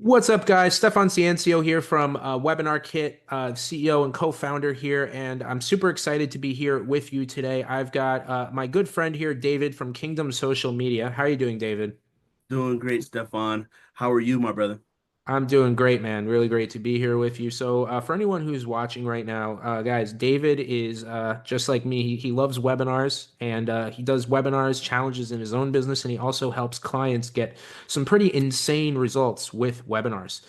What's up, guys? Stefan Ciancio here from WebinarKit, CEO and co-founder here, and I'm super excited to be here with you today. I've got my good friend here, David from Kingdom Social Media. How are you doing, David? Doing great, Stefan. How are you, my brother? I'm doing great, man. Really great to be here with you. So, for anyone who's watching right now, guys, David is just like me. He loves webinars and he does webinars, challenges in his own business, and he also helps clients get some pretty insane results with webinars.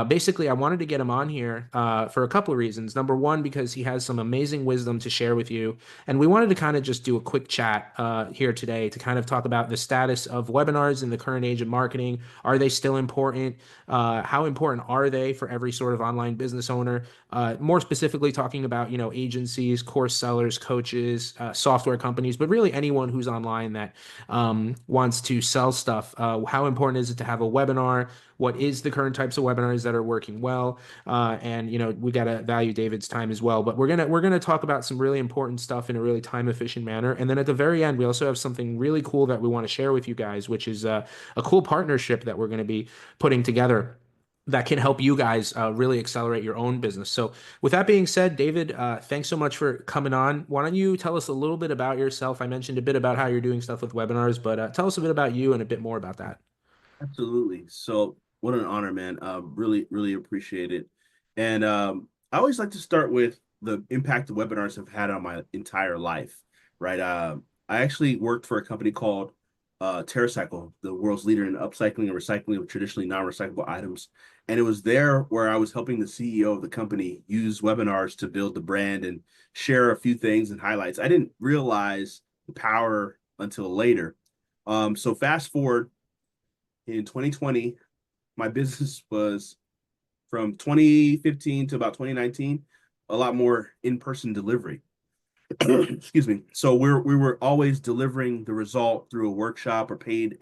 Basically, I wanted to get him on here for a couple of reasons. Number one, because he has some amazing wisdom to share with you. And we wanted to kind of just do a quick chat here today to kind of talk about the status of webinars in the current age of marketing. Are they still important? How important are they for every sort of online business owner? More specifically, talking about agencies, course sellers, coaches, software companies, but really anyone who's online that wants to sell stuff. How important is it to have a webinar? What is the current types of webinars that are working well? And we got to value David's time as well. But we're gonna talk about some really important stuff in a really time efficient manner. And then at the very end, we also have something really cool that we want to share with you guys, which is a cool partnership that we're going to be putting together that can help you guys really accelerate your own business. So, with that being said, David, thanks so much for coming on. Why don't you tell us a little bit about yourself? I mentioned a bit about how you're doing stuff with webinars, but tell us a bit about you and a bit more about that. Absolutely. So, what an honor, man. Really, really appreciate it. And I always like to start with the impact the webinars have had on my entire life, right? I actually worked for a company called TerraCycle, the world's leader in upcycling and recycling of traditionally non-recyclable items. And it was there where I was helping the CEO of the company use webinars to build the brand and share a few things and highlights. I didn't realize the power until later. So fast forward in 2020, my business was from 2015 to about 2019, a lot more in-person delivery. Excuse me. So we were always delivering the result through a workshop or paid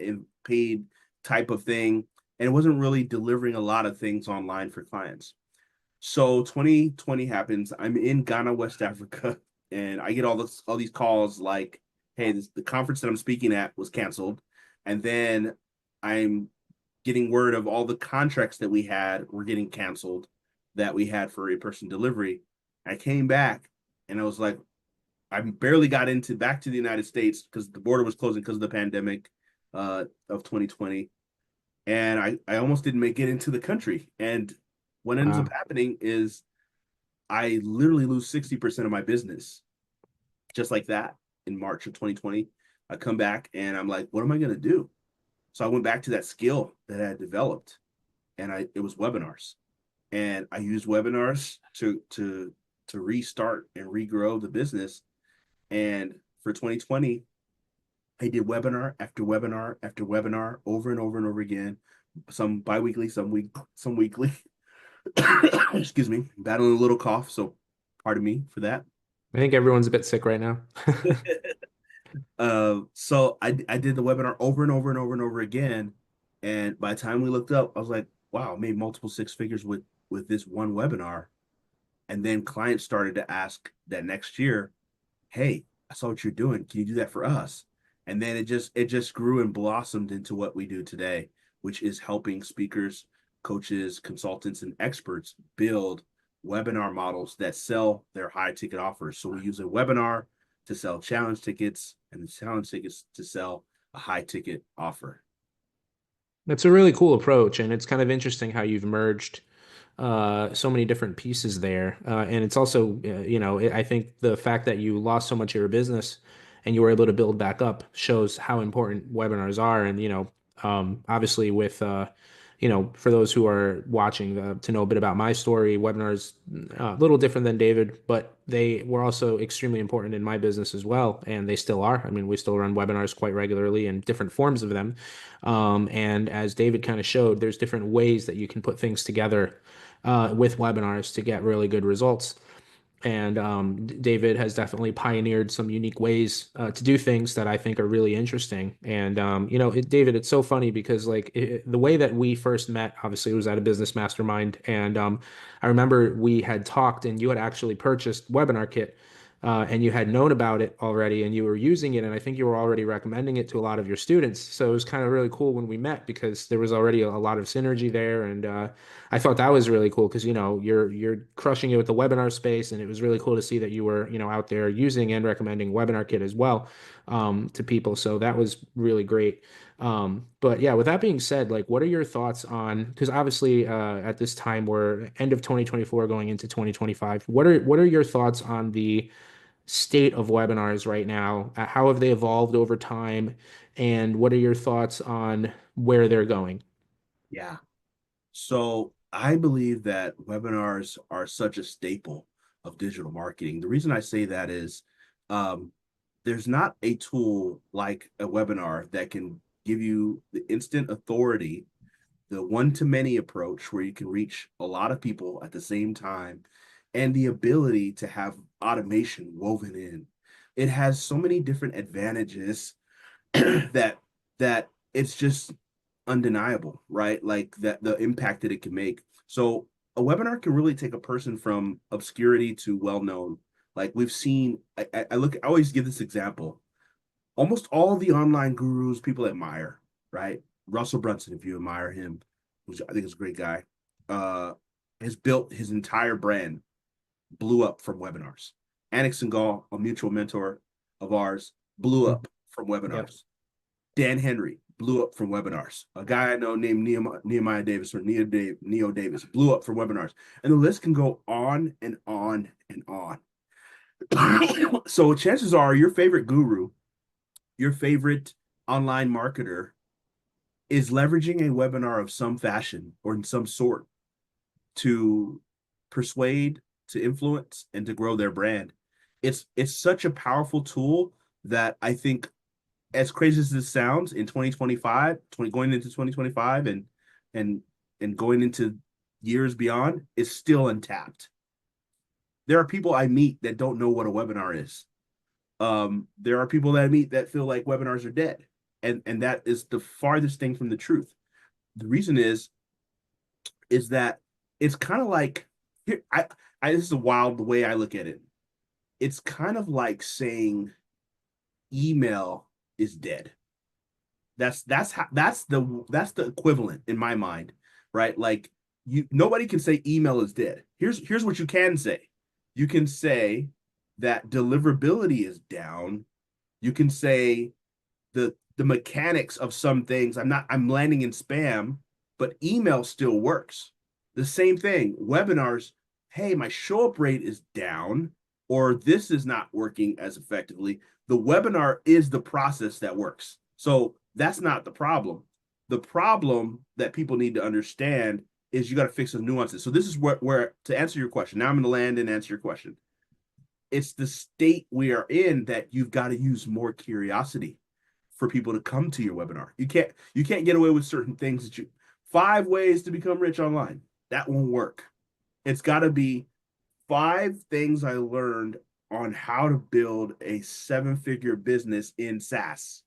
type of thing, and it wasn't really delivering a lot of things online for clients. So 2020 happens. I'm in Ghana, West Africa, and I get all these calls like, "Hey, the conference that I'm speaking at was canceled," and then I'm getting word of all the contracts that we had were getting canceled that we had for in-person delivery. I came back and I was like, I barely got into back to the United States because the border was closing because of the pandemic of 2020, and I almost didn't make it into the country. And what ends up Wow. happening is I literally lose 60% of my business just like that in March of 2020. I come back and I'm like, what am I going to do? So I went back to that skill that I had developed, and it was webinars, and I used webinars to restart and regrow the business. And for 2020, I did webinar after webinar after webinar over and over and over again. Some biweekly, some weekly. Excuse me, battling a little cough, so pardon me for that. I think everyone's a bit sick right now. So I did the webinar over and over and over and over again, and by the time we looked up, I was like, "Wow, I made multiple six figures with this one webinar." And then clients started to ask that next year, "Hey, I saw what you're doing. Can you do that for us?" And then it just grew and blossomed into what we do today, which is helping speakers, coaches, consultants, and experts build webinar models that sell their high ticket offers. So we use a webinar to sell challenge tickets and the challenge tickets to sell a high ticket offer. It's a really cool approach, and it's kind of interesting how you've merged so many different pieces there. And it's also, I think the fact that you lost so much of your business and you were able to build back up shows how important webinars are. And, obviously with, for those who are watching to know a bit about my story, webinars a little different than David, but they were also extremely important in my business as well. And they still are. I mean, we still run webinars quite regularly in different forms of them. And as David kind of showed, there's different ways that you can put things together with webinars to get really good results. And David has definitely pioneered some unique ways to do things that I think are really interesting. And David, it's so funny because the way that we first met, obviously, it was at a business mastermind, and I remember we had talked, and you had actually purchased WebinarKit and you had known about it already and you were using it, and I think you were already recommending it to a lot of your students. So it was kind of really cool when we met because there was already a lot of synergy there, and I thought that was really cool because you're crushing it with the webinar space, and it was really cool to see that you were out there using and recommending WebinarKit as well to people. So that was really great. But yeah, with that being said, like, what are your thoughts on, because obviously at this time we're end of 2024 going into 2025. What are your thoughts on the state of webinars right now? How have they evolved over time? And what are your thoughts on where they're going? Yeah. So I believe that webinars are such a staple of digital marketing. The reason I say that is um, there's not a tool like a webinar that can give you the instant authority, the one-to-many approach where you can reach a lot of people at the same time, and the ability to have automation woven in. It has so many different advantages that that it's just undeniable, right? Like that the impact that it can make. So a webinar can really take a person from obscurity to well known. Like we've seen, I always give this example. Almost all the online gurus people admire, right? Russell Brunson, if you admire him, who's I think is a great guy, uh, has built his entire brand, blew up from webinars. Anik Singhal, a mutual mentor of ours, blew Mhm. up from Yep. webinars. Dan Henry blew up from webinars. A guy I know named Nehemiah Davis or Neo Davis blew up from webinars. And the list can go on and on and on. So chances are your favorite guru, your favorite online marketer is leveraging a webinar of some fashion or in some sort to persuade, to influence, and to grow their brand. It's such a powerful tool that I think, as crazy as this sounds, in 2025, going into 2025 and and going into years beyond, is still untapped. There are people I meet that don't know what a webinar is. There are people that I meet that feel like webinars are dead, and that is the farthest thing from the truth. The reason is that it's kind of like here. I this is a wild the way I look at it. It's kind of like saying email is dead. That's the equivalent in my mind, right? Like you nobody can say email is dead. Here's what you can say. You can say that deliverability is down. You can say the mechanics of some things. I'm landing in spam, but email still works. The same thing. Webinars, hey, my show up rate is down, or this is not working as effectively. The webinar is the process that works. So that's not the problem. The problem that people need to understand is you got to fix the nuances. So this is where to answer your question. Now I'm going to land and answer your question. It's the state we are in that you've got to use more curiosity for people to come to your webinar. You can't get away with certain things that you 5 ways to become rich online. That won't work. It's got to be 5 things I learned on how to build a 7-figure business in SaaS.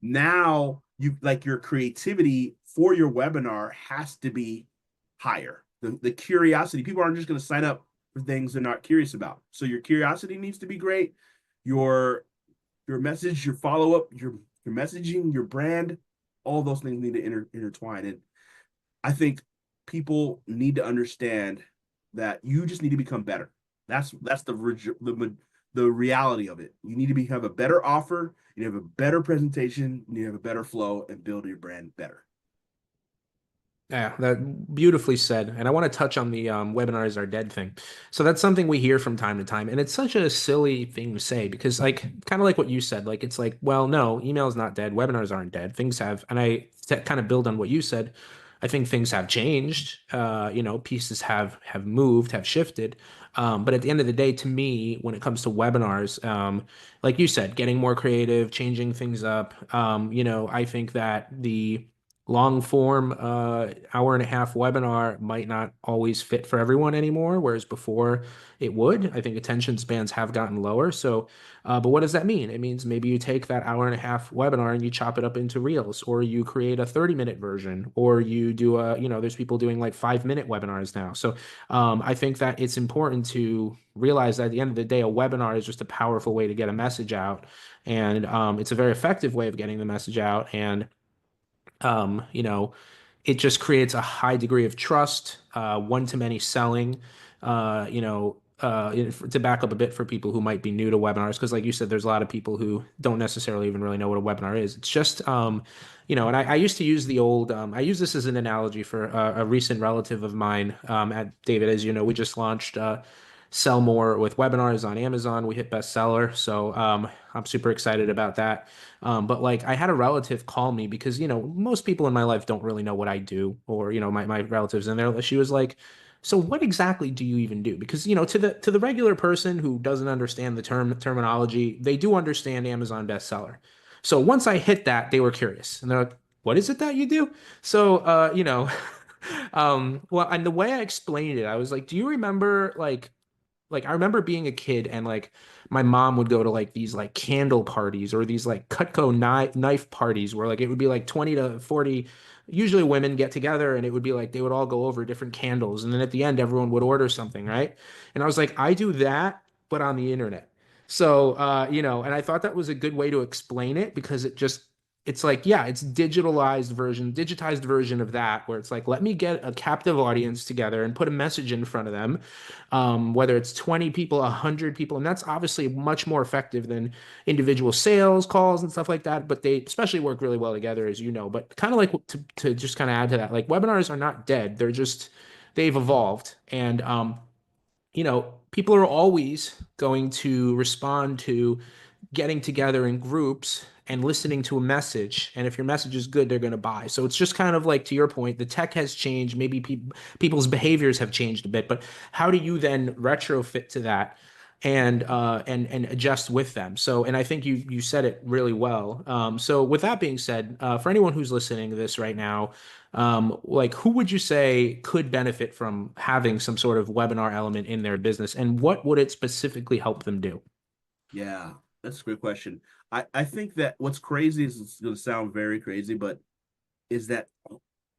Now you like your creativity for your webinar has to be higher. The curiosity, people aren't just going to sign up for things they're not curious about. So your curiosity needs to be great. Your your message, your follow up, your messaging, your brand, all those things need to intertwine. And I think people need to understand that you just need to become better. That's the reality of it. You need to have a better offer. You need to have a better presentation. You need to have a better flow and build your brand better. Yeah, that beautifully said. And I want to touch on the webinars are dead thing. So that's something we hear from time to time. And it's such a silly thing to say because, like, kind of like what you said, like, it's like, well, no, email is not dead. Webinars aren't dead. Things have, and kind of build on what you said. I think things have changed. Pieces have moved, have shifted. But at the end of the day, to me, when it comes to webinars, like you said, getting more creative, changing things up, I think that long form hour and a half webinar might not always fit for everyone anymore, whereas before it would. I think attention spans have gotten lower. So, but what does that mean? It means maybe you take that hour and a half webinar and you chop it up into reels, or you create a 30-minute version, or you do there's people doing like 5-minute webinars now. So I think that it's important to realize that at the end of the day, a webinar is just a powerful way to get a message out. And it's a very effective way of getting the message out. And you know, it just creates a high degree of trust, one-to-many selling, to back up a bit for people who might be new to webinars, because like you said, there's a lot of people who don't necessarily even really know what a webinar is. It's just, and I used to use I use this as an analogy for a recent relative of mine, at David, as you know, we just launched, Sell More with webinars on Amazon. We hit bestseller. So I'm super excited about that. But like I had a relative call me because, most people in my life don't really know what I do, or, my relatives, and she was like, so what exactly do you even do? Because, to the regular person who doesn't understand the terminology, they do understand Amazon bestseller. So once I hit that, they were curious and they're like, what is it that you do? So, well, and the way I explained it, I was like, do you remember like I remember being a kid and like my mom would go to like these like candle parties or these like Cutco knife parties where like it would be like 20 to 40 usually women get together and it would be like they would all go over different candles and then at the end everyone would order something, right? And I was like, I do that but on the internet. So and I thought that was a good way to explain it because it's like, yeah, it's digitized version of that, where it's like, let me get a captive audience together and put a message in front of them, whether it's 20 people, 100 people. And that's obviously much more effective than individual sales calls and stuff like that. But they especially work really well together, as you know. But kind of like to just kind of add to that, like webinars are not dead. They've evolved. And, people are always going to respond to getting together in groups and listening to a message. And if your message is good, they're going to buy. So it's just kind of like, to your point, the tech has changed. Maybe people's behaviors have changed a bit, but how do you then retrofit to that and adjust with them? So, and I think you said it really well. So with that being said, for anyone who's listening to this right now, like who would you say could benefit from having some sort of webinar element in their business, and what would it specifically help them do? Yeah, that's a great question. I think that what's crazy is it's going to sound very crazy, but is that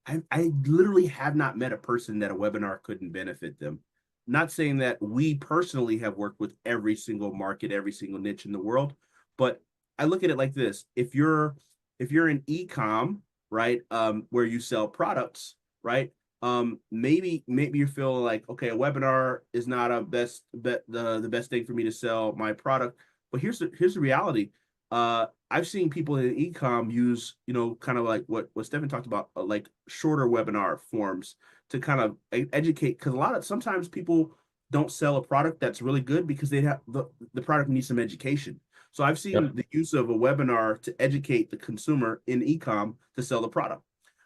I literally have not met a person that a webinar couldn't benefit them. Not saying that we personally have worked with every single market, every single niche in the world, but I look at it like this. If you're in e-com, right, where you sell products, right, maybe you feel like, okay, a webinar is not a best bet the best thing for me to sell my product. But here's the reality. I've seen people in e-com use, kind of like what Stefan talked about, like shorter webinar forms to kind of educate, because sometimes people don't sell a product that's really good because the product needs some education. So I've seen Yep. the use of a webinar to educate the consumer in e-com to sell the product.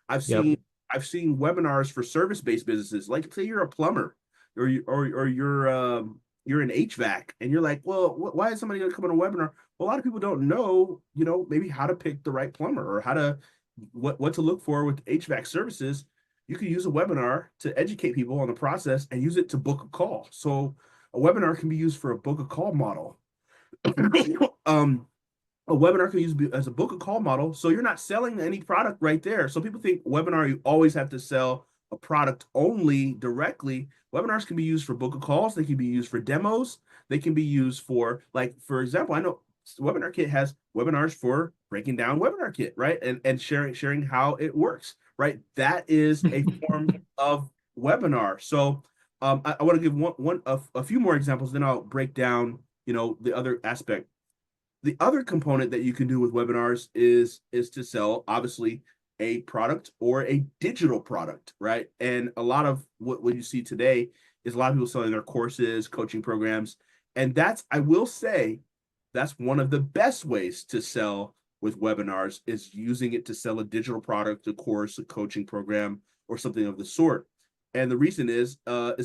I've Yep. seen I've seen webinars for service-based businesses, like say you're a plumber or you're an HVAC, and you're like, well, why is somebody going to come on a webinar? Well, a lot of people don't know, maybe how to pick the right plumber or what to look for with HVAC services. You could use a webinar to educate people on the process and use it to book a call. So a webinar can be used for a book a call model. um, a webinar can use as a book a call model. So you're not selling any product right there. So people think webinar, you always have to sell a product only directly. Webinars can be used for book a calls. They can be used for demos. They can be used for, like, for example, I know WebinarKit has webinars for breaking down WebinarKit, right? And sharing how it works, right? That is a form of webinar. So I want to give a few more examples, then I'll break down, the other aspect. The other component that you can do with webinars is to sell, obviously, a product or a digital product, right? And a lot of what you see today is a lot of people selling their courses, coaching programs. And I will say, that's one of the best ways to sell with webinars, is using it to sell a digital product, a course, a coaching program, or something of the sort. And the reason is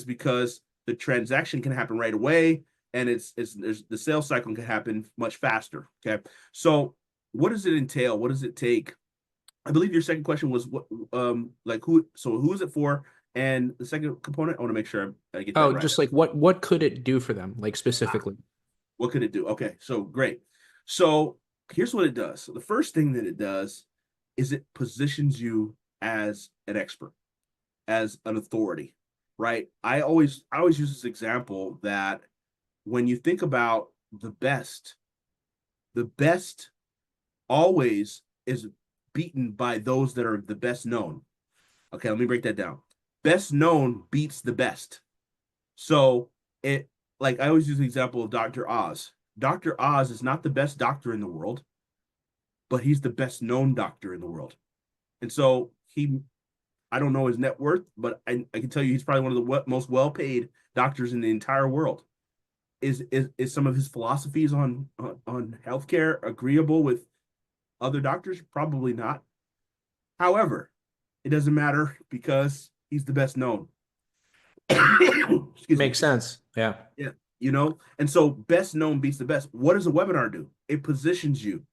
because the transaction can happen right away, and the sales cycle can happen much faster. Okay, so what does it entail? What does it take I believe your second question was what, like who, so who is it for? And the second component, I want to make sure I get that Oh, right. just like what could it do for them, like specifically? What could it do? Okay, so great. So here's what it does. So the first thing that it does is it positions you as an expert, as an authority, right? I always use this example that when you think about the best always is beaten by those that are the best known. Okay, let me break that down. Best known beats the best. So it like I always use the example of Dr. Oz. Dr. Oz is not the best doctor in the world, but he's the best known doctor in the world. And so I don't know his net worth, but I can tell you he's probably one of the most well paid doctors in the entire world. Is some of his philosophies on healthcare agreeable with other doctors? Probably not. However, it doesn't matter because he's the best known. Excuse me. Makes sense. Yeah. Yeah. And so best known beats the best. What does a webinar do? It positions you.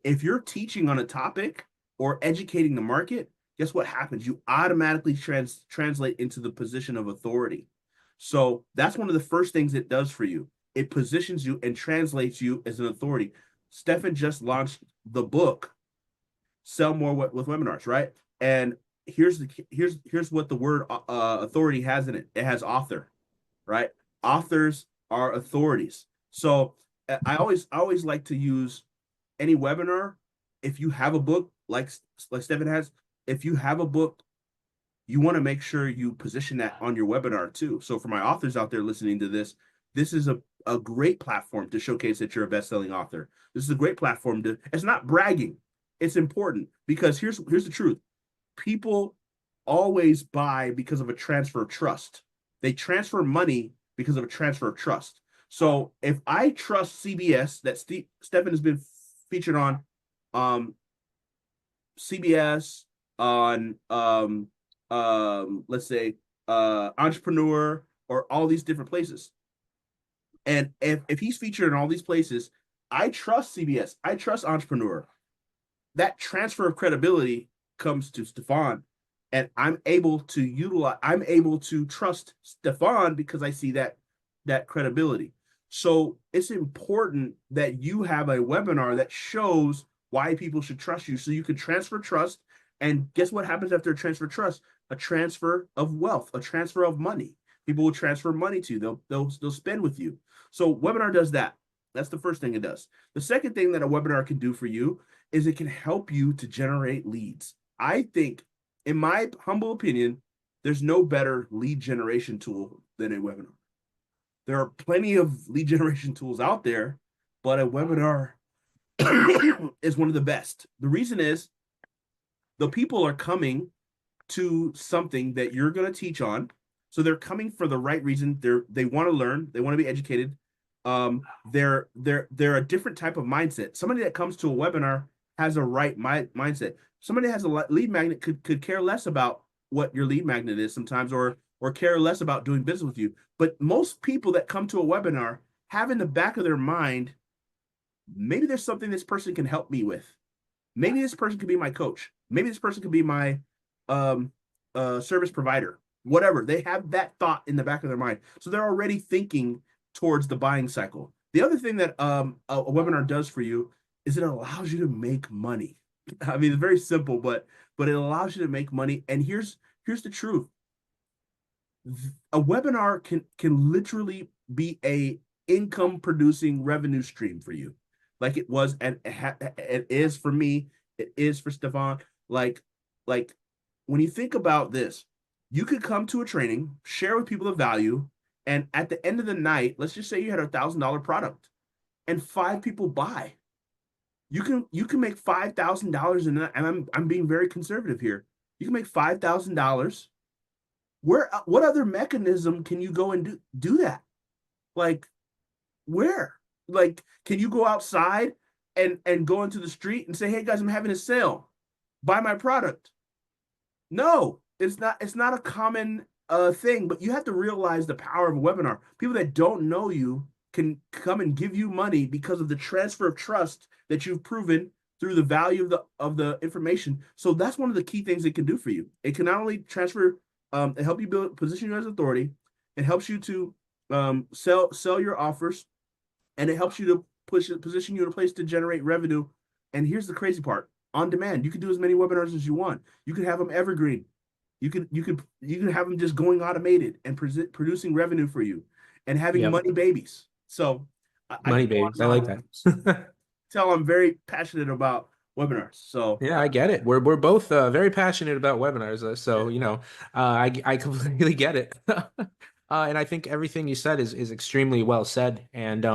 If you're teaching on a topic or educating the market, guess what happens? You automatically translate into the position of authority. So that's one of the first things it does for you. It positions you and translates you as an authority. Stefan just launched the book, Sell More with Webinars, right? And here's what the word authority has in it. It has author, right? Authors are authorities. So I always like to use any webinar. If you have a book like Stefan has, if you have a book, you want to make sure you position that on your webinar too. So for my authors out there listening to this is a great platform to showcase that you're a best-selling author. This is a great platform to, it's not bragging. It's important because here's the truth. People always buy because of a transfer of trust. They transfer money because of a transfer of trust. So if I trust CBS that Stefan has been featured on CBS, on let's say Entrepreneur or all these different places. And if he's featured in all these places, I trust CBS, I trust Entrepreneur. That transfer of credibility comes to Stefan, and I'm able to trust Stefan because I see that credibility. So it's important that you have a webinar that shows why people should trust you so you can transfer trust. And guess what happens after a transfer of trust? A transfer of wealth, a transfer of money. People will transfer money to you. They'll spend with you. So webinar does that. That's the first thing it does. The second thing that a webinar can do for you is it can help you to generate leads. I think, in my humble opinion, there's no better lead generation tool than a webinar. There are plenty of lead generation tools out there, but a webinar is one of the best. The reason is the people are coming to something that you're going to teach on. So they're coming for the right reason. They want to learn, they want to be educated. They're a different type of mindset. Somebody that comes to a webinar has a right mindset. Somebody that has a lead magnet could care less about what your lead magnet is sometimes, or care less about doing business with you. But most people that come to a webinar have in the back of their mind, maybe there's something this person can help me with. Maybe this person could be my coach. Maybe this person could be my service provider. Whatever. They have that thought in the back of their mind. So they're already thinking towards the buying cycle. The other thing that a webinar does for you is it allows you to make money. I mean, it's very simple, but it allows you to make money. And here's the truth. A webinar can literally be a income producing revenue stream for you, like it was, and it is for me. It is for Stefan. Like when you think about this, you could come to a training, share with people the value, and at the end of the night, let's just say you had $1,000 product, and 5 people buy. You can make $5,000 in that, and I'm being very conservative here. You can make $5,000. What other mechanism can you go and do that? Like where? Like, can you go outside and go into the street and say, "Hey guys, I'm having a sale. Buy my product"? No, it's not a common thing, but you have to realize the power of a webinar. People that don't know you can come and give you money because of the transfer of trust that you've proven through the value of the information. So that's one of the key things it can do for you. It can not only transfer, it help you position you as authority. It helps you to sell your offers, and it helps you to position you in a place to generate revenue. And here's the crazy part: on demand. You can do as many webinars as you want. You can have them evergreen. You can have them just going automated and producing revenue for you, and having Yep. money babies. So I Money can go on babies. and I on. like that. Tell I'm very passionate about webinars. So Yeah, I get it. We're both very passionate about webinars, so I completely get it. And I think everything you said is extremely well said. And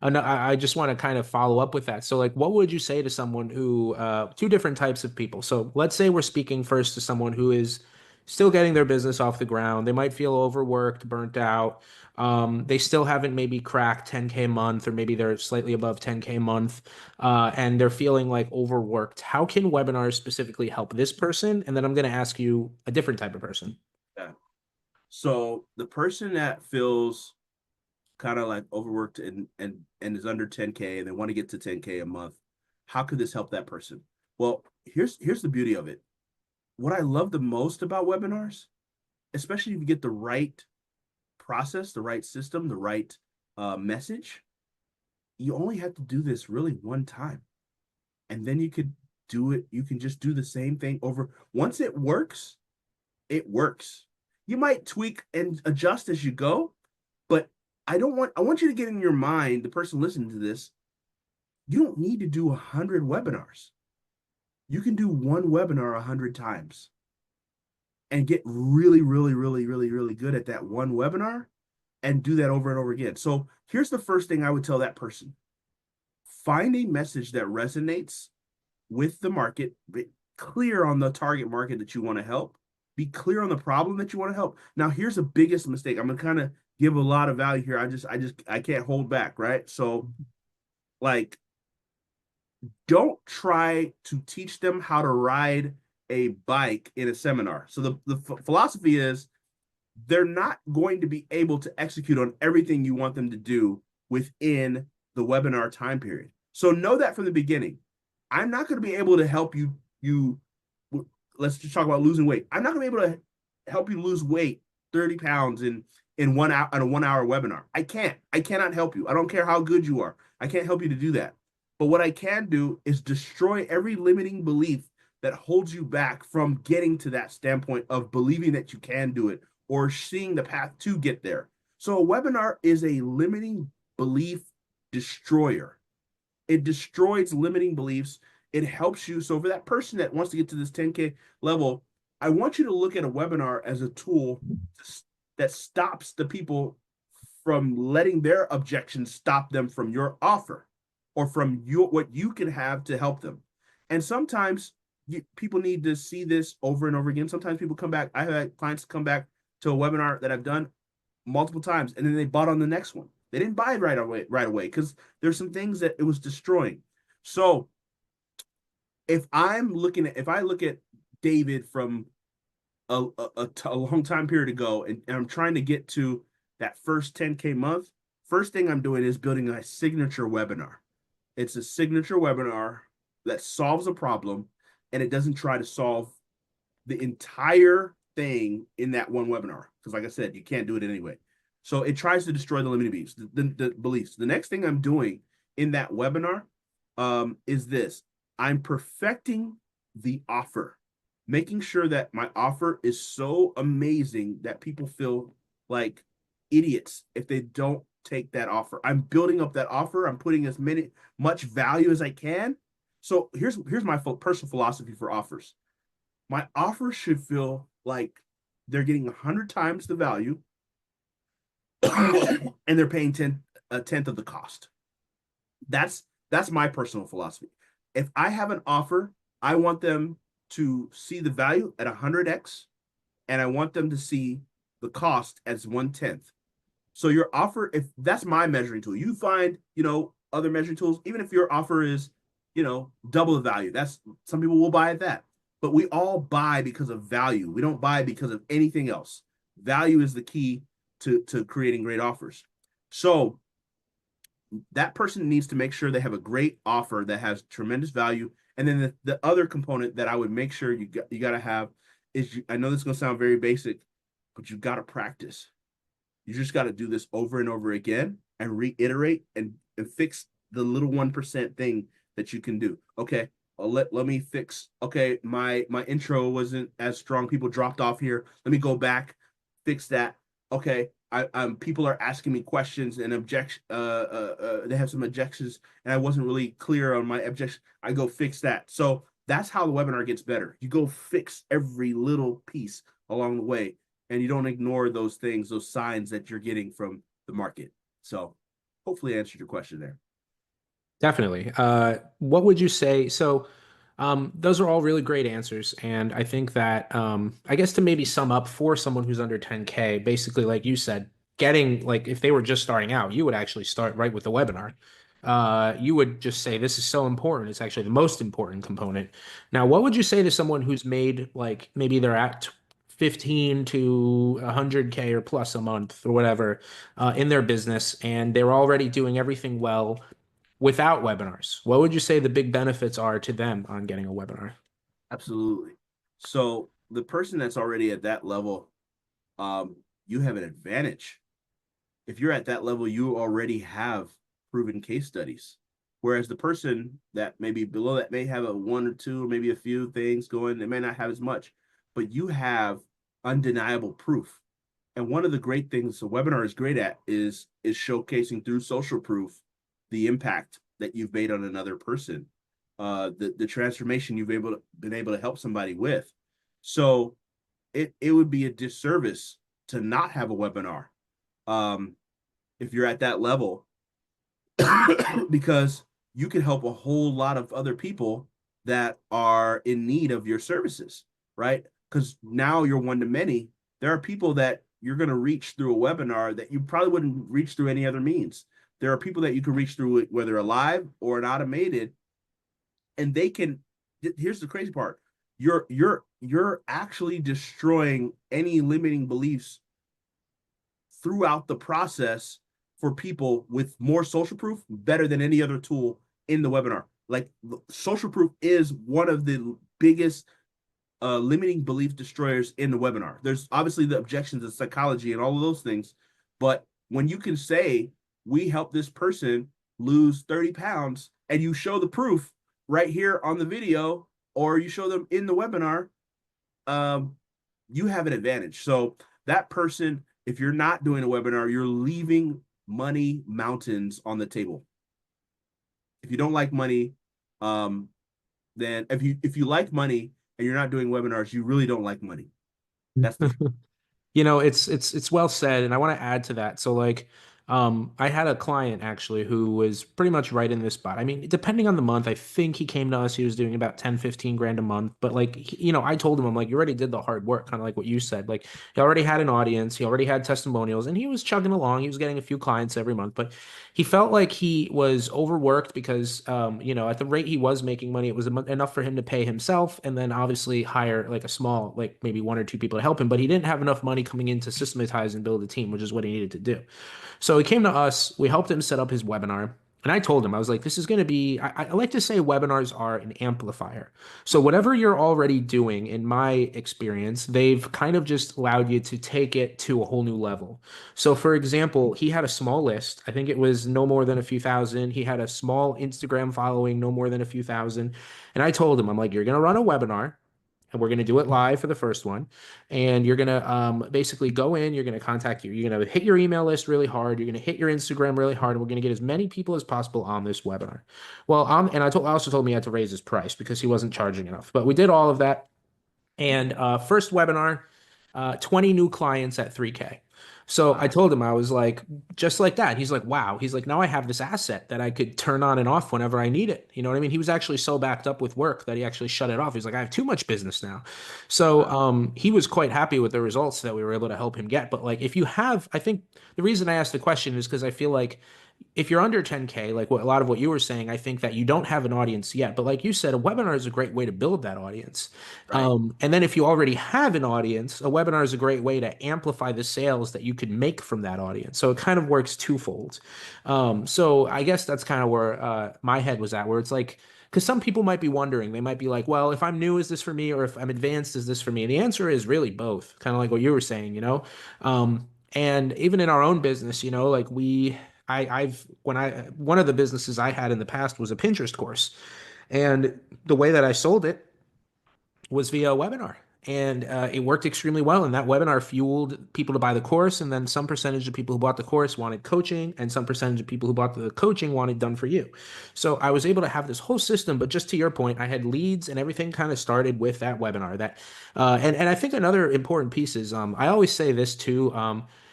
I just want to kind of follow up with that. So, like, what would you say to someone who two different types of people? So, let's say we're speaking first to someone who is still getting their business off the ground. They might feel overworked, burnt out. They still haven't maybe cracked 10K a month, or maybe they're slightly above 10K a month, and they're feeling like overworked. How can webinars specifically help this person? And then I'm going to ask you a different type of person. yeah. So the person that feels kind of like overworked and is under 10K and they want to get to 10K a month, how could this help that person? Well, here's the beauty of it. What I love the most about webinars, especially if you get the right process, the right system, the right message, you only have to do this really one time. And then you could do it. You can just do the same thing over. Once it works, it works. You might tweak and adjust as you go, but I want you to get in your mind, the person listening to this, you don't need to do 100 webinars. You can do one webinar 100 times and get really, really, really, really, really good at that one webinar and do that over and over again. So here's the first thing I would tell that person: find a message that resonates with the market, be clear on the target market that you want to help, be clear on the problem that you want to help. Now, here's the biggest mistake. I'm gonna kind of give a lot of value here. I can't hold back, right? So, like, don't try to teach them how to ride a bike in a seminar. So the philosophy is they're not going to be able to execute on everything you want them to do within the webinar time period. So know that from the beginning. I'm not going to be able to help you let's just talk about losing weight. I'm not going to be able to help you lose weight 30 pounds in 1 hour on a 1 hour webinar. I cannot help you. I don't care how good you are. I can't help you to do that. But what I can do is destroy every limiting belief that holds you back from getting to that standpoint of believing that you can do it or seeing the path to get there. So a webinar is a limiting belief destroyer. It destroys limiting beliefs. It helps you. So for that person that wants to get to this 10K level, I want you to look at a webinar as a tool that stops the people from letting their objections stop them from your offer or from what you can have to help them. And sometimes people need to see this over and over again. Sometimes people come back. I have had clients come back to a webinar that I've done multiple times, and then they bought on the next one. They didn't buy it right away because there's some things that it was destroying. So if I look at David from a long time period ago, and I'm trying to get to that first 10K month, first thing I'm doing is building a signature webinar. It's a signature webinar that solves a problem, and it doesn't try to solve the entire thing in that one webinar. Because like I said, you can't do it anyway. So it tries to destroy the limiting beliefs. The beliefs. The next thing I'm doing in that webinar is this. I'm perfecting the offer, making sure that my offer is so amazing that people feel like idiots if they don't take that offer. I'm building up that offer. I'm putting much value as I can. So here's my personal philosophy for offers. My offer should feel like they're getting 100 times the value and they're paying a tenth of the cost. That's my personal philosophy. If I have an offer, I want them to see the value at 100x, and I want them to see the cost as 1/10. So your offer, if that's my measuring tool, you find, other measuring tools, even if your offer is, double the value, that's, some people will buy at that. But we all buy because of value. We don't buy because of anything else. Value is the key to creating great offers. So that person needs to make sure they have a great offer that has tremendous value. And then the other component that I would make sure you got to have is I know this is going to sound very basic, but you got to practice. You just got to do this over and over again and reiterate and fix the little 1% thing that you can do. Okay, let me fix. Okay, my intro wasn't as strong. People dropped off here. Let me go back, fix that. Okay, people are asking me questions and objection. They have some objections, and I wasn't really clear on my objection. I go fix that. So that's how the webinar gets better. You go fix every little piece along the way, and you don't ignore those things, those signs that you're getting from the market. So hopefully I answered your question there. Definitely. What would you say? So, those are all really great answers. And I think that, I guess to maybe sum up for someone who's under 10K, basically, like you said, getting like if they were just starting out, you would actually start right with the webinar. You would just say, this is so important. It's actually the most important component. Now, what would you say to someone who's made like maybe they're at 15 to 100K or plus a month or whatever in their business and they're already doing everything well without webinars? What would you say the big benefits are to them on getting a webinar? Absolutely. So the person that's already at that level, um, you have an advantage. If you're at that level, you already have proven case studies. Whereas the person that maybe below that may have a one or two, or maybe a few things going, they may not have as much, but you have undeniable proof. And one of the great things a webinar is great at is showcasing through social proof the impact that you've made on another person, the transformation been able to help somebody with. So it would be a disservice to not have a webinar, um, if you're at that level, because you can help a whole lot of other people that are in need of your services, right? Because now you're one to many. There are people that you're going to reach through a webinar that you probably wouldn't reach through any other means. There are people that you can reach through whether a live or an automated, and they can. Here's the crazy part: you're actually destroying any limiting beliefs throughout the process for people with more social proof better than any other tool in the webinar. Like social proof is one of the biggest limiting belief destroyers in the webinar. There's obviously the objections of psychology and all of those things, but when you can say we help this person lose 30 pounds and you show the proof right here on the video or you show them in the webinar, um, you have an advantage. So that person, if you're not doing a webinar, you're leaving money mountains on the table. If you don't like money, then if you like money and you're not doing webinars, you really don't like money. That's the You know, it's well said, and I want to add to that. So like, I had a client actually who was pretty much right in this spot. I mean, depending on the month, I think he came to us, he was doing about 10, 15 grand a month. But like, you know, I told him, I'm like, you already did the hard work, kind of like what you said. Like, he already had an audience, he already had testimonials, and he was chugging along. He was getting a few clients every month, but he felt like he was overworked because, you know, at the rate he was making money, it was enough for him to pay himself and then obviously hire like a small, like maybe one or two people to help him. But he didn't have enough money coming in to systematize and build a team, which is what he needed to do. So he came to us, we helped him set up his webinar. And I told him, I was like, this is going to be, I like to say webinars are an amplifier. So whatever you're already doing, in my experience, they've kind of just allowed you to take it to a whole new level. So for example, he had a small list. I think it was no more than a few thousand. He had a small Instagram following, no more than a few thousand. And I told him, I'm like, you're going to run a webinar and we're going to do it live for the first one. And you're going to basically go in, you're going to contact you. You're going to hit your email list really hard. You're going to hit your Instagram really hard. And we're going to get as many people as possible on this webinar. Well, and I also told him he had to raise his price because he wasn't charging enough. But we did all of that. And first webinar, 20 new clients at 3K. So I wow. told him, I was like, just like that. He's like, wow. He's like, now I have this asset that I could turn on and off whenever I need it. You know what I mean? He was actually so backed up with work that he actually shut it off. He's like, I have too much business now. So Wow. he was quite happy with the results that we were able to help him get. But like, if you have, I think the reason I asked the question is because I feel like if you're under 10K, like what a lot of what you were saying, I think that you don't have an audience yet. But like you said, a webinar is a great way to build that audience. Right. And then if you already have an audience, a webinar is a great way to amplify the sales sales that you could make from that audience. So it kind of works twofold. So I guess that's kind of where my head was at, where it's like, because some people might be wondering, they might be like, well, if I'm new, is this for me? Or if I'm advanced, is this for me? And the answer is really both, kind of like what you were saying, you know? And even in our own business, you know, like one of the businesses I had in the past was a Pinterest course. And the way that I sold it was via a webinar. And it worked extremely well. And that webinar fueled people to buy the course. And then some percentage of people who bought the course wanted coaching, and some percentage of people who bought the coaching wanted done for you. So I was able to have this whole system. But just to your point, I had leads and everything kind of started with that webinar. And I think another important piece is I always say this too.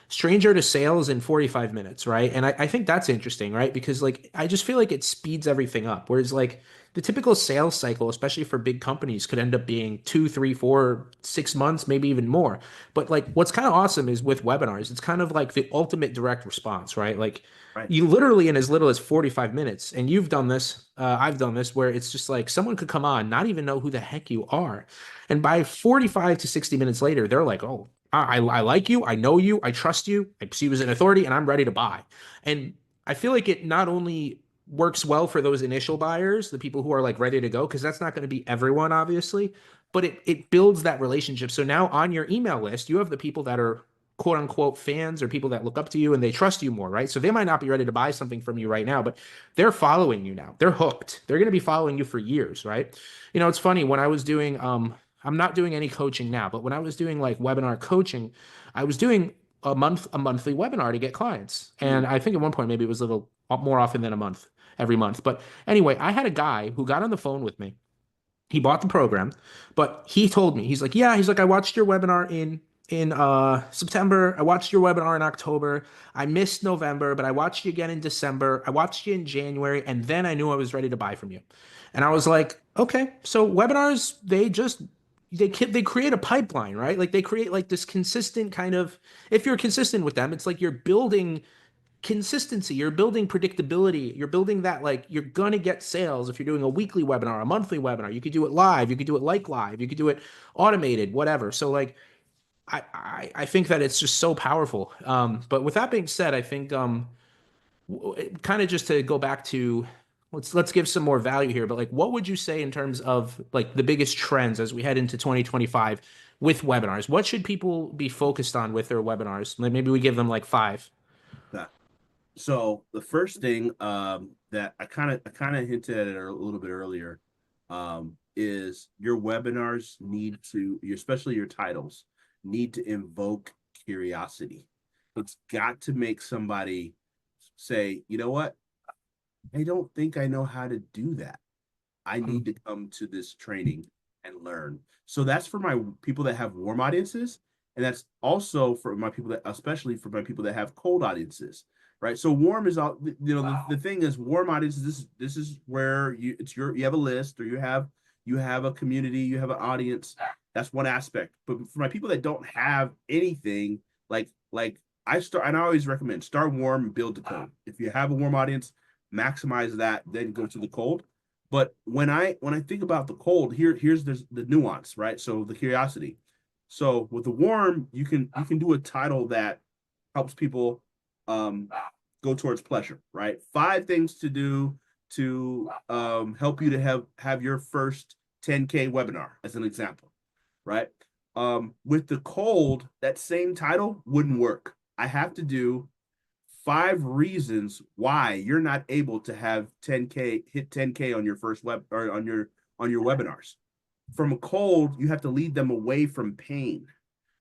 Stranger to sales in 45 minutes, right? And I think that's interesting, right? Because like I just feel like it speeds everything up. Whereas like the typical sales cycle, especially for big companies, could end up being 2, 3, 4, 6 months, maybe even more. But like what's kind of awesome is with webinars, it's kind of like the ultimate direct response, right? Like Right. you literally in as little as 45 minutes, and you've done this, I've done this, where it's just like someone could come on, not even know who the heck you are. And by 45 to 60 minutes later, they're like, oh, I like you, I know you, I trust you, I see you as an authority, and I'm ready to buy. And I feel like it not only works well for those initial buyers, the people who are like ready to go, because that's not going to be everyone, obviously, but it builds that relationship. So now on your email list, you have the people that are quote unquote fans or people that look up to you and they trust you more, right? So they might not be ready to buy something from you right now, but they're following you now. They're hooked. They're going to be following you for years, right? You know, it's funny when I was doing I'm not doing any coaching now, but when I was doing like webinar coaching, I was doing a monthly webinar to get clients. And Mm. I think at one point maybe it was a little more often than a month, every month. But anyway, I had a guy who got on the phone with me. He bought the program, but he told me, he's like, yeah, he's like, I watched your webinar in September. I watched your webinar in October. I missed November, but I watched you again in December. I watched you in January, and then I knew I was ready to buy from you. And I was Wow. like, okay, so webinars, they create a pipeline, right? Like they create like this consistent kind of, if you're consistent with them, it's like you're building consistency, you're building predictability, you're building that like you're gonna get sales if you're doing a weekly webinar, a monthly webinar. You could do it live, you could do it like live, you could do it automated, whatever. So like I think that it's just so powerful. But with that being said, I think kind of just to go back to let's give some more value here, but like what would you say in terms of like the biggest trends as we head into 2025 with webinars? What should people be focused on with their webinars? Like maybe we give them like five. Yeah. So the first thing that I kind of hinted at it a little bit earlier is your webinars need to, especially your titles, need to invoke curiosity. It's got to make somebody say, you know what? I don't think I know how to do that. I Hmm. need to come to this training and learn. So that's for my people that have warm audiences. And that's also for my people that, especially for my people that have cold audiences, right? So warm is all, the thing is warm audiences. This is where you have a list or you have a community, you have an audience. That's one aspect. But for my people that don't have anything, like I start, and I always recommend start warm and build to cold. If you have a warm audience, maximize that, then go to the cold. But when I think about the cold, here's the nuance, right? So the curiosity. So with the warm, you can do a title that helps people um, go towards pleasure, right? 5 things to do to help you to have your first 10K webinar, as an example, right? With the cold, that same title wouldn't work. I have to do 5 reasons why you're not able to have 10K hit 10K on your first web or on your webinars. From a cold, you have to lead them away from pain,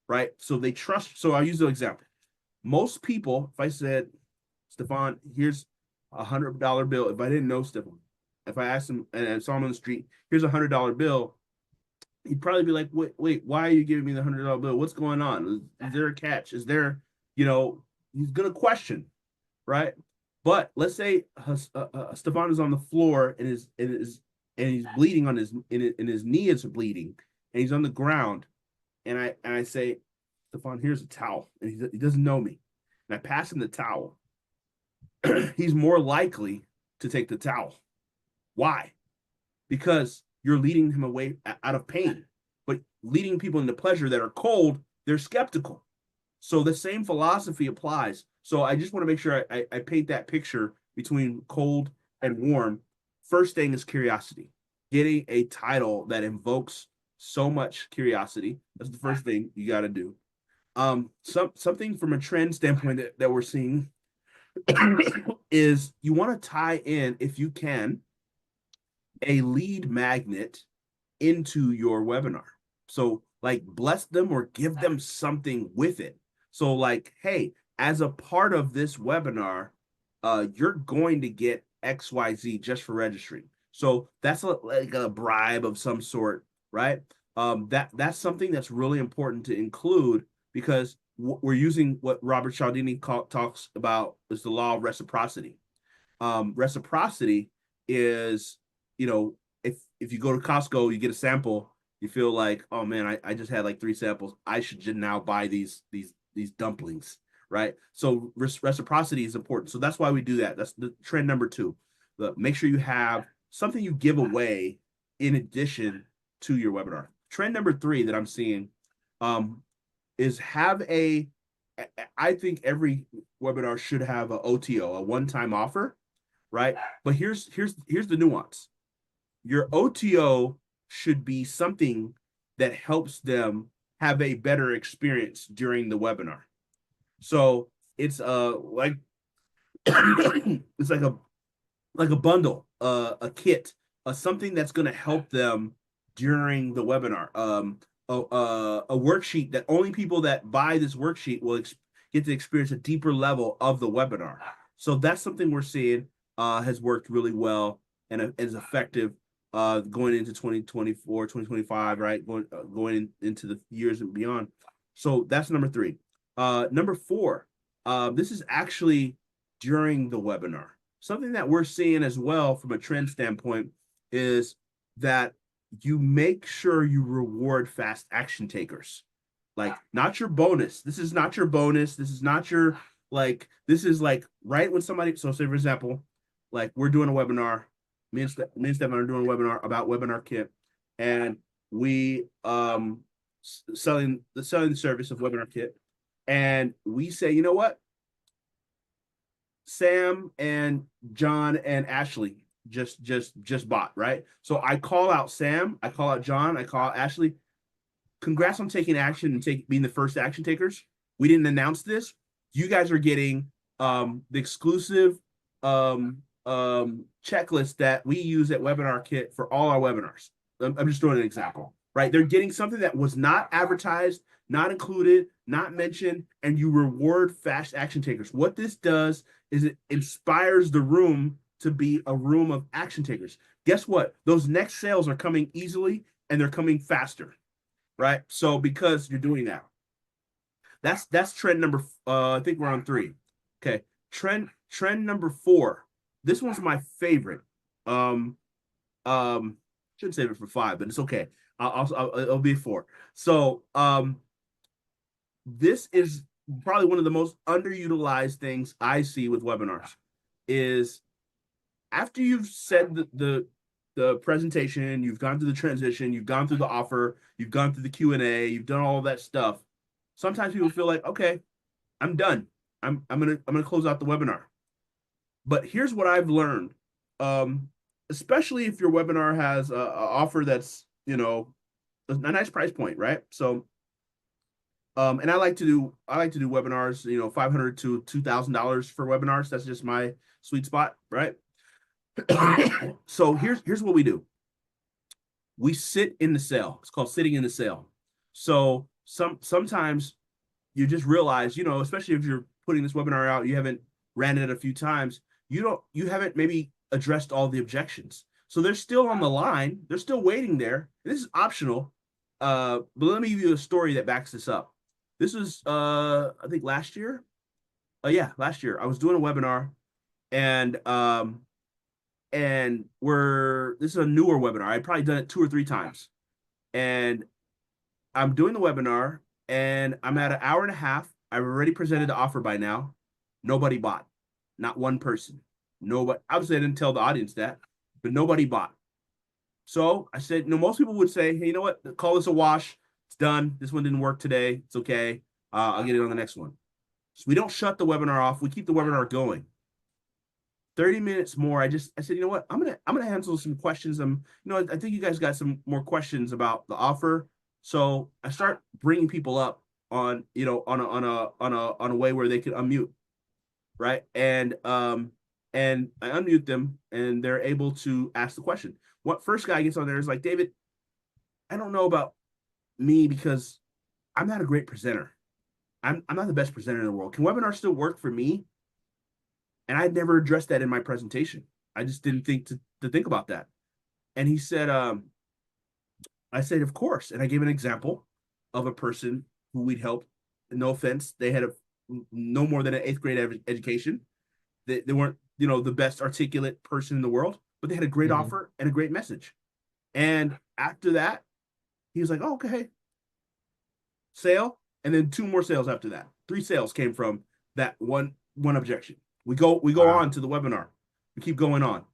right? So they trust. So I'll use the example. Most people, if I said, Stefan, here's $100 bill. If I didn't know Stefan, if I asked him and I saw him on the street, here's $100 bill, he'd probably be like, wait, why are you giving me the $100 bill? What's going on? Is there a catch? Is there, you know, he's gonna question, right? But let's say Stefan is on the floor and he's bleeding on his knee is bleeding and he's on the ground and I say, Stefan, here's a towel, and he doesn't know me, and I pass him the towel. He's more likely to take the towel. Why? Because you're leading him away out of pain, but leading people into pleasure that are cold, they're skeptical. So the same philosophy applies. So I just want to make sure I paint that picture between cold and warm. First thing is curiosity. Getting a title that invokes so much curiosity. That's the first thing you got to do. Something from a trend standpoint that we're seeing is you want to tie in, if you can, a lead magnet into your webinar. So like bless them or give them something with it. So like, hey, as a part of this webinar, you're going to get XYZ just for registering. So that's like a bribe of some sort, right? That's something that's really important to include because we're using what Robert Cialdini talks about is the law of reciprocity. Reciprocity is, you know, if you go to Costco, you get a sample, you feel like, oh man, I just had like 3 samples. I should now buy these dumplings, right? So reciprocity is important. So that's why we do that. That's the trend number 2. Make sure you have something you give away in addition to your webinar. Trend number 3 that I'm seeing is have a. I think every webinar should have a OTO, a one-time offer, right? But here's the nuance. Your OTO should be something that helps them have a better experience during the webinar. So it's like it's like a bundle, a kit, something that's going to help them during the webinar. A worksheet that only people that buy this worksheet will get to experience a deeper level of the webinar. So that's something we're seeing has worked really well and is effective going into 2024, 2025, right? Going into the years and beyond. So that's number 3. Number 4, this is actually during the webinar. Something that we're seeing as well from a trend standpoint is that you make sure you reward fast action takers. Like, not your bonus. This is not your bonus. This is not your, like, this is like right when somebody, so say for example, like we're doing a webinar, me and Stefan are doing a webinar about WebinarKit, and we selling the service of WebinarKit, and we say, you know what, Sam and John and Ashley just bought, right? So I call out Sam, I call out John, I call out Ashley. Congrats on taking action and being the first action takers. We didn't announce this. You guys are getting the exclusive checklist that we use at WebinarKit for all our webinars. I'm just throwing an example, right? They're getting something that was not advertised, not included, not mentioned, and you reward fast action takers. What this does is it inspires the room to be a room of action takers. Guess what? Those next sales are coming easily and they're coming faster, right? So because you're doing that. That's trend number I think we're on 3. Okay. Trend number 4. This one's my favorite. Shouldn't save it for 5, but it's okay. It'll be 4. So this is probably one of the most underutilized things I see with webinars is after you've said the presentation, you've gone through the transition, you've gone through the offer, you've gone through the Q&A, you've done all of that stuff. Sometimes people feel like, okay, I'm done. I'm gonna close out the webinar. But here's what I've learned, especially if your webinar has a offer that's, you know, a nice price point, right? So, and I like to do webinars, you know, $500 to $2,000 for webinars. That's just my sweet spot, right? So here's what we do. We sit in the sale. It's called sitting in the sale. So sometimes you just realize, you know, especially if you're putting this webinar out, you haven't ran it a few times, you haven't maybe addressed all the objections. So they're still on the line, they're still waiting there. This is optional. But let me give you a story that backs this up. This was I think last year. Yeah, last year. I was doing a webinar and this is a newer webinar. I'd probably done it 2 or 3 times. And I'm doing the webinar and I'm at an hour and a half. I've already presented the offer by now. Nobody bought. Not one person. Nobody. Obviously, I didn't tell the audience that, but nobody bought. So I said, you know, most people would say, hey, you know what? Call this a wash. It's done. This one didn't work today. It's okay. I'll get it on the next one. So we don't shut the webinar off. We keep the webinar going. 30 minutes more. I said, you know what? I'm gonna answer some questions. I think you guys got some more questions about the offer. So I start bringing people up on, on a way where they could unmute, right? And I unmute them and they're able to ask the question. What first guy gets on there is like, David, I don't know about me because I'm not a great presenter. I'm not the best presenter in the world. Can webinar still work for me? And I'd never addressed that in my presentation. I just didn't think to think about that. And he said, I said, of course. And I gave an example of a person who we'd helped. No offense, they had no more than an eighth grade education. They weren't, the best articulate person in the world, but they had a great Mm-hmm. offer and a great message. And after that, he was like, oh, okay, sale. And then two more sales after that. Three sales came from that one objection. We go Wow. on to the webinar. We keep going on.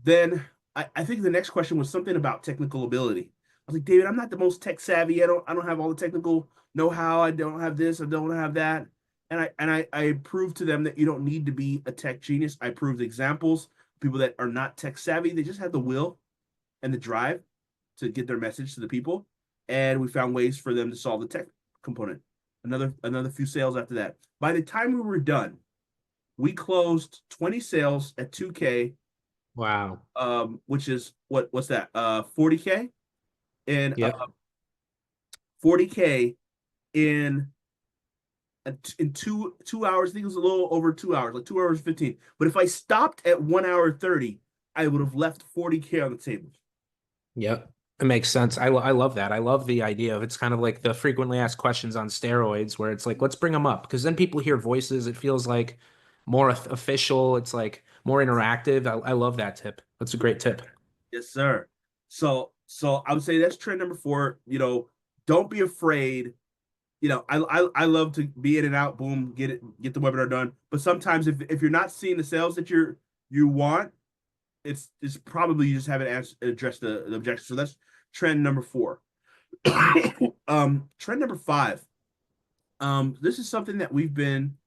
Then I think the next question was something about technical ability. I was like, David, I'm not the most tech savvy. I don't have all the technical know-how. I don't have this. I don't have that. And I proved to them that you don't need to be a tech genius. I proved examples, people that are not tech savvy. They just have the will and the drive to get their message to the people. And we found ways for them to solve the tech component. Another few sales after that. By the time we were done, we closed 20 sales at 2K, Wow. which is what's that? 40K and Yep. 40K in in two hours. I think it was a little over 2 hours, like 2 hours 15. But if I stopped at 1 hour 30, I would have left 40K on the table. Yep. It makes sense. I love that. I love the idea of it's kind of like the frequently asked questions on steroids, where it's like, let's bring them up because then people hear voices. It feels like more official. It's like more interactive. I love that tip. That's a great tip. Yes, sir. So I would say that's trend number four. Don't be afraid. I love to be in and out, boom, get the webinar done. But sometimes if you're not seeing the sales that you want, it's probably you just haven't addressed the objection. So that's trend number four. Trend number five. This is something that we've been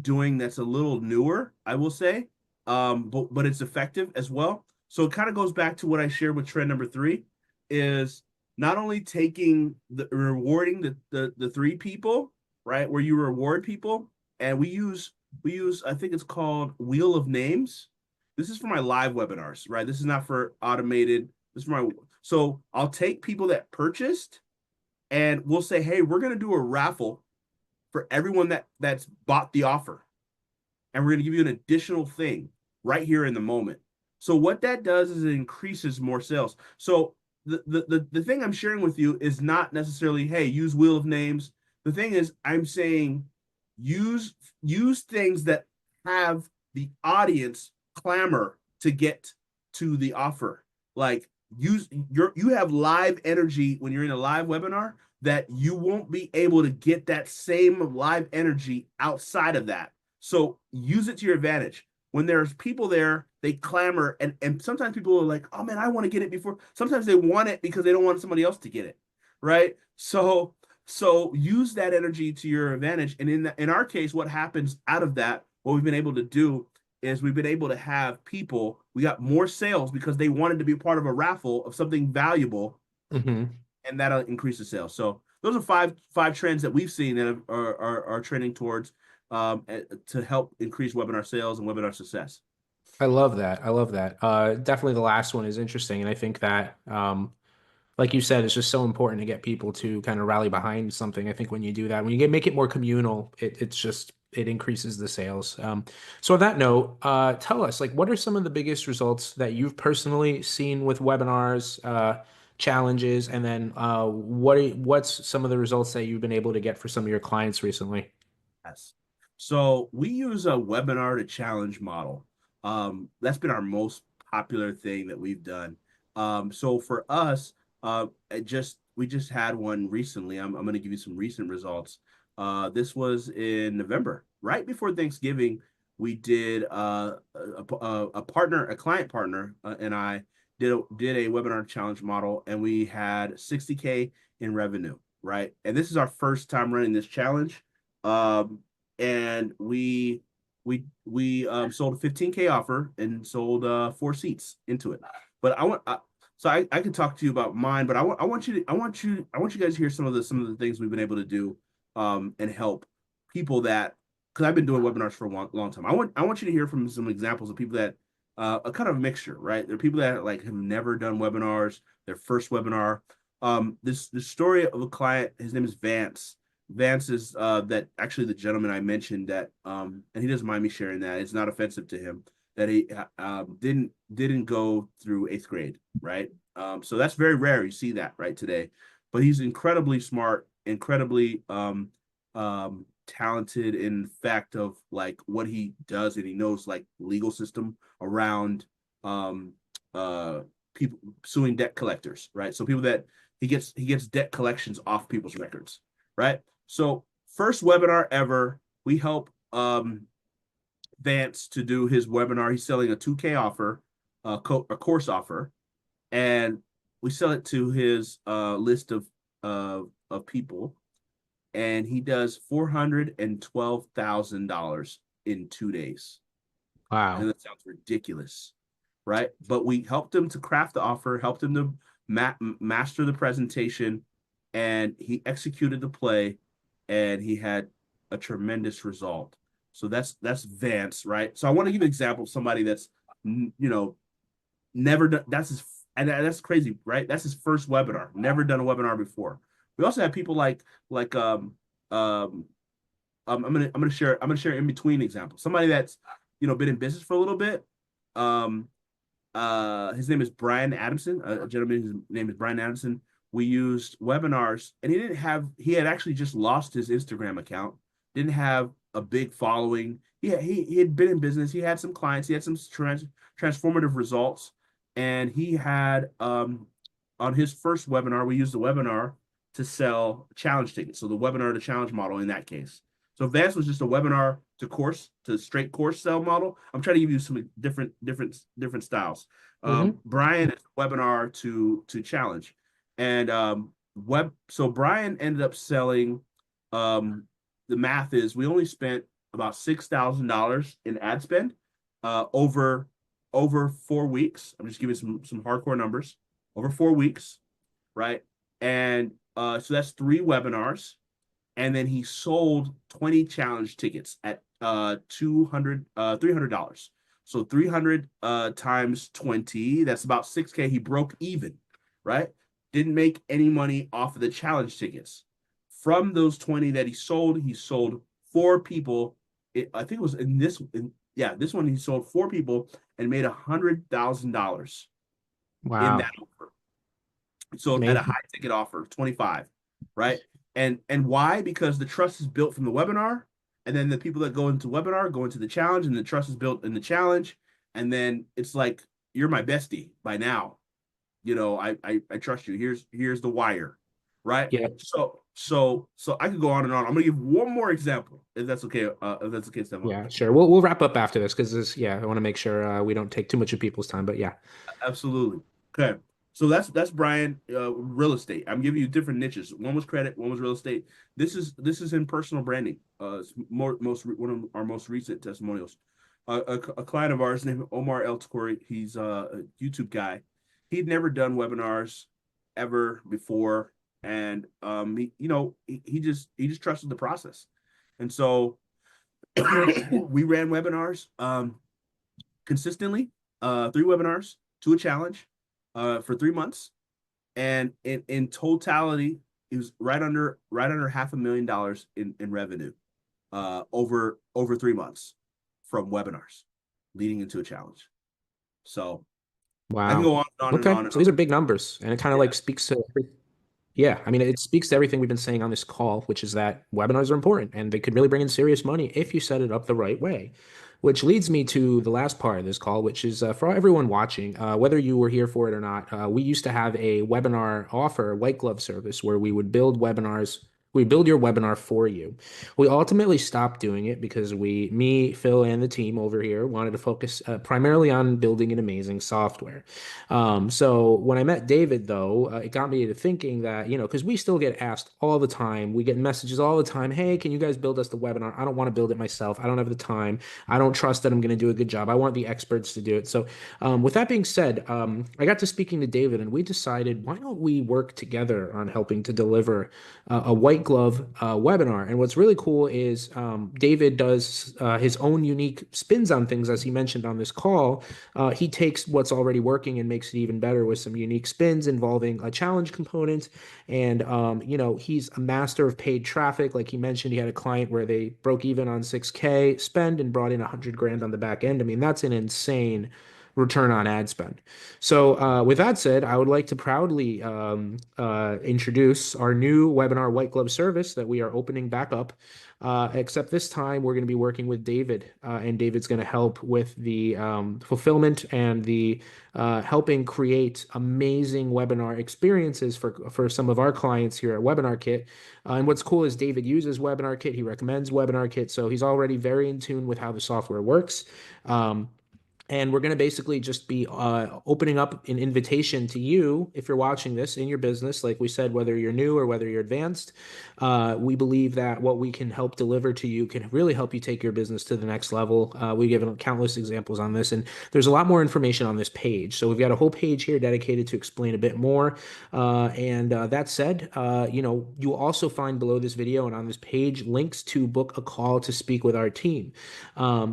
doing that's a little newer, I will say. But it's effective as well. So it kind of goes back to what I shared with trend number three, is not only taking the rewarding the three people, right, where you reward people, and we use I think it's called Wheel of Names. This is for my live webinars, right? This is not for automated. This is for my so I'll take people that purchased and we'll say, hey, we're gonna do a raffle for everyone that's bought the offer, and we're going to give you an additional thing right here in the moment. So what that does is it increases more sales. So the thing I'm sharing with you is not necessarily, hey, use Wheel of Names. The thing is, I'm saying use things that have the audience clamor to get to the offer. Like you have live energy when you're in a live webinar that you won't be able to get that same live energy outside of that. So use it to your advantage. When there's people there, they clamor, and sometimes people are like, "Oh man, I want to get it before." Sometimes they want it because they don't want somebody else to get it, right? So use that energy to your advantage. And in our case, what happens out of that, what we've been able to do is we've been able to have people. We got more sales because they wanted to be part of a raffle of something valuable, Hmm. and that'll increase the sales. So those are five trends that we've seen that are trending towards to help increase webinar sales and webinar success. I love that. I love that. Definitely the last one is interesting, and I think that like you said, it's just so important to get people to kind of rally behind something. I think when you do that, when you make it more communal, it's just it increases the sales. So on that note, tell us like what are some of the biggest results that you've personally seen with webinars, challenges, and then what's some of the results that you've been able to get for some of your clients recently? Yes. So we use a webinar to challenge model. That's been our most popular thing that we've done. So for us, we just had one recently. I'm going to give you some recent results. This was in November, right before Thanksgiving. We did a client partner, and I did a webinar challenge model, and we had 60K in revenue. right? And this is our first time running this challenge. Um, and we sold a 15K offer and sold 4 seats into it. But I can talk to you about mine, but I want you guys to hear some of the things we've been able to do and help people that because I've been doing webinars for a long time. I want you to hear from some examples of people that a kind of mixture, right? There are people that like have never done webinars, their first webinar. This story of a client, his name is Vance. Vance is that actually the gentleman I mentioned that and he doesn't mind me sharing that. It's not offensive to him that he didn't go through 8th grade, right? So that's very rare. You see that right today, but he's incredibly smart, incredibly talented in fact of like what he does, and he knows like legal system around um people suing debt collectors, right? So people that he gets debt collections off people's records, right? So first webinar ever, we help Vance to do his webinar. He's selling a 2K offer, a course offer, and we sell it to his list of people, and he does $412,000 in 2 days. I know Wow. that sounds ridiculous, right? But we helped him to craft the offer, helped him to master the presentation, and he executed the play, and he had a tremendous result. So that's Vance, right? So I want to give an example of somebody that's never done. That's crazy, right? That's his first webinar. Never done a webinar before. We also have people like um I'm gonna share in between examples. Somebody that's been in business for a little bit. Um, his name is Brian Adamson. A gentleman, his name is Brian Adamson. We used webinars, and he had actually just lost his Instagram account. Didn't have a big following. He had been in business. He had some clients. He had some transformative results, and he had on his first webinar, we used the webinar to sell challenge tickets. So the webinar to challenge model in that case. So Vance was just a webinar to straight course sell model. I'm trying to give you some different styles. Hmm. Brian is webinar to challenge, and so Brian ended up selling. The math is we only spent about $6,000 in ad spend over 4 weeks. I'm just giving some hardcore numbers over 4 weeks, right? And so that's 3 webinars, and then he sold 20 challenge tickets at $300. So 300 times 20, that's about 6K. He broke even, right? Didn't make any money off of the challenge tickets. From those 20 that he sold 4 people. I think it was this one he sold 4 people and made $100,000 in that Wow. offer. So at a high Amazing. ticket offer, 25, right? And why? Because the trust is built from the webinar, and then the people that go into webinar go into the challenge, and the trust is built in the challenge, and then it's like you're my bestie by now. I trust you. Here's the wire, right? Yeah. So I could go on and on. I'm gonna give one more example, if that's okay. If that's okay, Stefan. Yeah, sure. We'll wrap up after this because yeah, I want to make sure we don't take too much of people's time. But yeah. Absolutely. Okay. So that's Brian, real estate. I'm giving you different niches. One was credit, one was real estate. This is in personal branding. One of our most recent testimonials. A client of ours named Omar El Takori. He's a YouTube guy. He'd never done webinars ever before, and he just trusted the process. And so we ran webinars consistently, 3 webinars to a challenge for 3 months, and in totality, it was right under $500,000 in revenue over 3 months from webinars leading into a challenge. So I can Wow. go on and on and Okay. on and So these on. are big numbers, and it kind of like Yes, speaks to yeah, I mean, it speaks to everything we've been saying on this call, which is that webinars are important and they could really bring in serious money if you set it up the right way. Which leads me to the last part of this call, which is for everyone watching, whether you were here for it or not, we used to have a webinar offer, white glove service, where we would build webinars We build your webinar for you. We ultimately stopped doing it because me, Phil, and the team over here wanted to focus primarily on building an amazing software. So when I met David, though, it got me to thinking that, because we still get asked all the time, we get messages all the time, hey, can you guys build us the webinar? I don't want to build it myself. I don't have the time. I don't trust that I'm going to do a good job. I want the experts to do it. So with that being said, I got to speaking to David, and we decided, why don't we work together on helping to deliver a white glove webinar. And what's really cool is David does his own unique spins on things, as he mentioned on this call. He takes what's already working and makes it even better with some unique spins involving a challenge component. And, he's a master of paid traffic. Like he mentioned, he had a client where they broke even on 6K spend and brought in 100 grand on the back end. I mean, that's an insane return on ad spend. So, with that said, I would like to proudly introduce our new webinar white glove service that we are opening back up. Except this time, we're going to be working with David, and David's going to help with the fulfillment and the helping create amazing webinar experiences for some of our clients here at WebinarKit. And what's cool is David uses WebinarKit. He recommends WebinarKit, so he's already very in tune with how the software works. And we're going to basically just be opening up an invitation to you, if you're watching this in your business, like we said, whether you're new or whether you're advanced. We believe that what we can help deliver to you can really help you take your business to the next level. We've given countless examples on this, and there's a lot more information on this page. So we've got a whole page here dedicated to explain a bit more. And that said, you'll also find below this video and on this page links to book a call to speak with our team,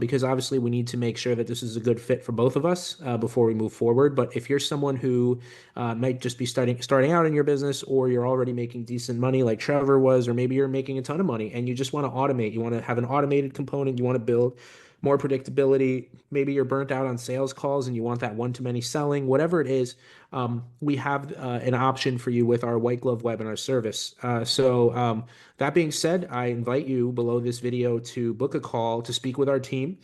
because obviously we need to make sure that this is a good fit for both of us before we move forward. But if you're someone who might just be starting out in your business, or you're already making decent money like Trevor was, or maybe you're making a ton of money and you just want to automate, you want to have an automated component, you want to build more predictability, maybe you're burnt out on sales calls and you want that one-to-many selling, whatever it is, we have an option for you with our white glove webinar service. So that being said, I invite you below this video to book a call to speak with our team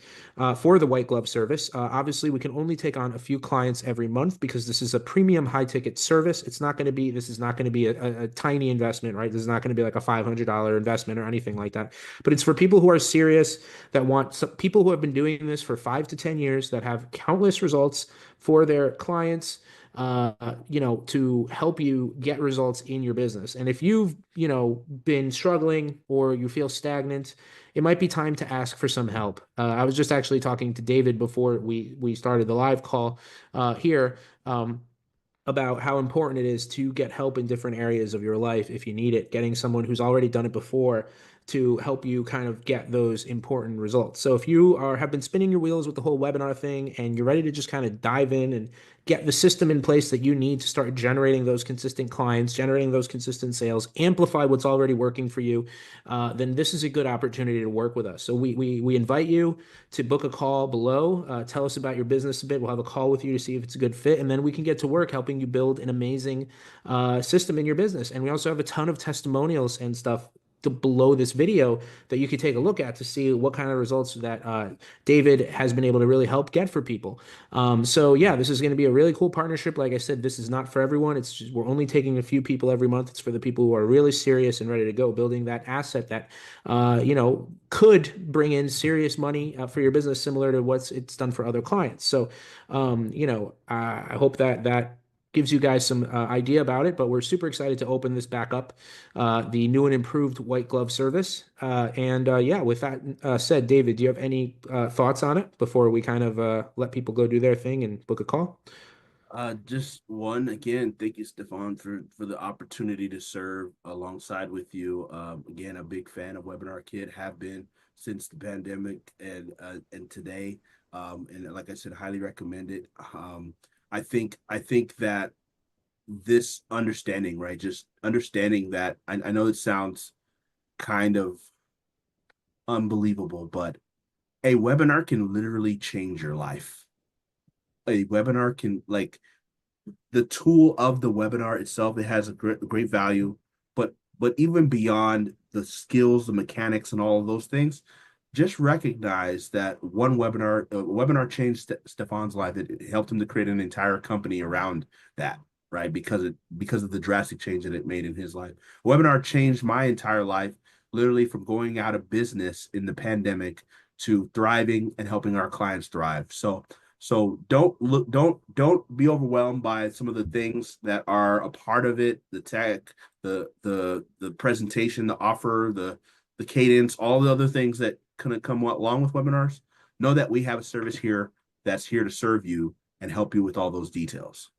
for the white glove service. Obviously, we can only take on a few clients every month because this is a premium high ticket service. This is not going to be a tiny investment, right? This is not going to be like a $500 investment or anything like that. But it's for people who are serious, that want people who have been doing this for 5 to 10 years, that have countless results for their clients, to help you get results in your business. And if you've, been struggling or you feel stagnant, it might be time to ask for some help. I was just actually talking to David before we started the live call here. About how important it is to get help in different areas of your life if you need it, getting someone who's already done it before to help you kind of get those important results. So if you have been spinning your wheels with the whole webinar thing and you're ready to just kind of dive in and get the system in place that you need to start generating those consistent clients, generating those consistent sales, amplify what's already working for you, then this is a good opportunity to work with us. So we invite you to book a call below. Tell us about your business a bit. We'll have a call with you to see if it's a good fit, and then we can get to work helping you build an amazing system in your business. And we also have a ton of testimonials and stuff below this video that you could take a look at to see what kind of results that David has been able to really help get for people. So yeah, this is going to be a really cool partnership. Like I said, this is not for everyone. It's just, we're only taking a few people every month. It's for the people who are really serious and ready to go, building that asset that could bring in serious money for your business, similar to what's it's done for other clients. So I hope that gives you guys some idea about it, but we're super excited to open this back up, the new and improved white glove service. Yeah, with that said, David, do you have any thoughts on it before we kind of let people go do their thing and book a call? Just one again, thank you, Stefan, for the opportunity to serve alongside with you. Again, a big fan of WebinarKit, have been since the pandemic and today. And like I said, highly recommend it. I think that this understanding, right? Just understanding that I know it sounds kind of unbelievable, but a webinar can literally change your life. A webinar can, like, the tool of the webinar itself, it has a great value, but even beyond the skills, the mechanics, and all of those things, just recognize that one webinar changed Stefan's life. It helped him to create an entire company around that, right? Because of the drastic change that it made in his life. Webinar changed my entire life, literally from going out of business in the pandemic to thriving and helping our clients thrive. So don't be overwhelmed by some of the things that are a part of it, the tech, the presentation, the offer, the cadence, all the other things that kind of come along with webinars. Know that we have a service here that's here to serve you and help you with all those details.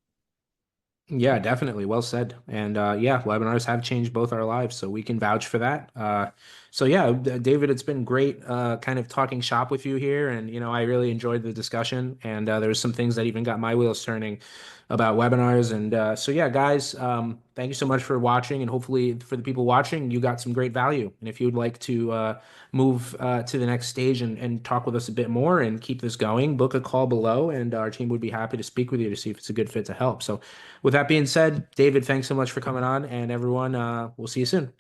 Yeah, definitely. Well said. And yeah, webinars have changed both our lives, so we can vouch for that. So yeah, David, it's been great kind of talking shop with you here. And, I really enjoyed the discussion. And there's some things that even got my wheels turning about webinars. And so yeah, guys, thank you so much for watching. And hopefully for the people watching, you got some great value. And if you'd like to move to the next stage and talk with us a bit more and keep this going, book a call below, and our team would be happy to speak with you to see if it's a good fit to help. So with that being said, David, thanks so much for coming on, and everyone, we'll see you soon.